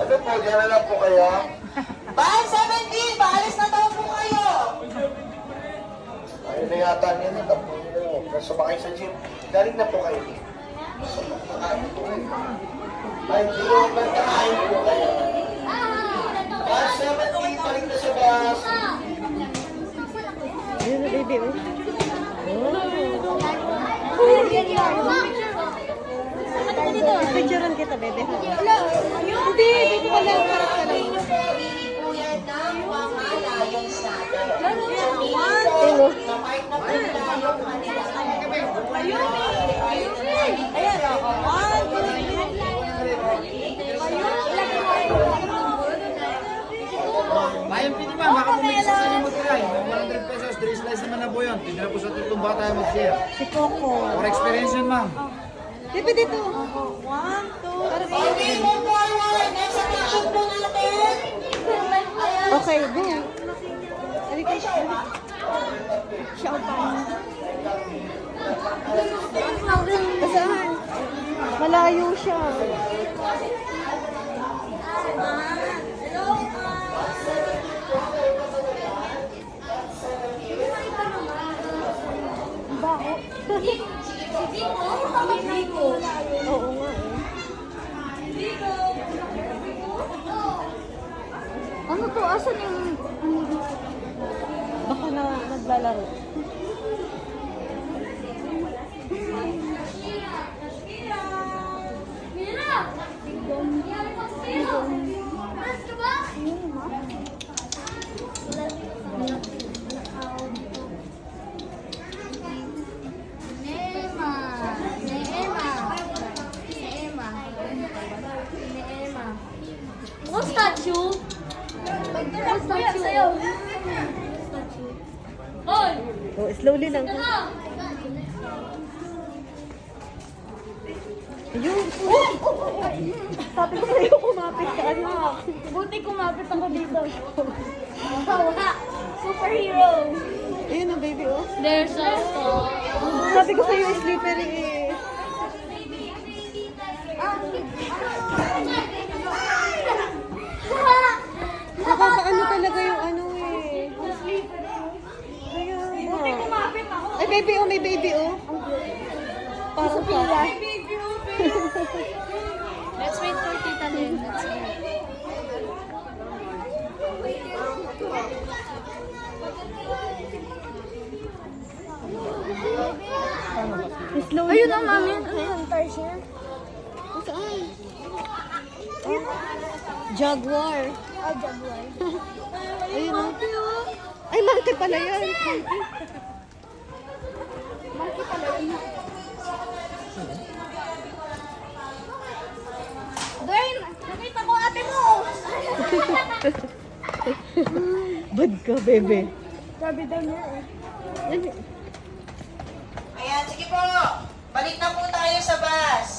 Ano po, diyan na lang po kayo? Bye, 17! Paalis na daw po kayo! Ayun na yata niya na po. Sumakay sa jeep. Galing na po kayo. Ay, hindi mo magkakain po kayo. Bus 17, balik na sa bus. Ayun na, baby. Picturean kita, baby. Hindi, dito wala. Parang ka lang. Pinili po yan ng mamalayong sado. Ayun. Na part na po tayo kanila. Ayan, ako. Bayan pili ma'am, baka bumili sa kanya mag-try. 100 pesos, 3 slice naman na po yun. Hindi na po sa tutong bata mag-share. Si Coco. For experience yun ma'am. Dito, dito. 1, 2, Okay, move forward. Next attraction po natin. Okay, go. Halika siya. Siya ang pang. Saan? Malayo siya. Baho. Oo nga eh. Ano to? Asan yung... Baka na naglalaro. What statue? What statue? Sa'yo. Hoy! Oh, slowly lang. Ayun. Sabi ko sa'yo, kumapit ka, anak. Buti kumapit ako dito. Wala! Superhero! Ayun ang baby, oh. There's a star. Sabi ko sa'yo, slippery eh. Nakakaano talaga yung ano eh. Kaya Buti nga. kumapit ako. Ay, baby, oh, may baby, oh. Parang pa. Let's wait for Tita Lynn. Let's wait. Slowly. Ayun ang mami. Ano yung Tarzan? Saan? Jaguar. Ah, Jaguar. Ayun, oh. Ay, monkey pala yan. Monkey pala yun. Dwayne, nakita ko ate mo. Bad ka, bebe. Sabi daw niya eh. Ayan, sige po. Balik na po tayo sa bus.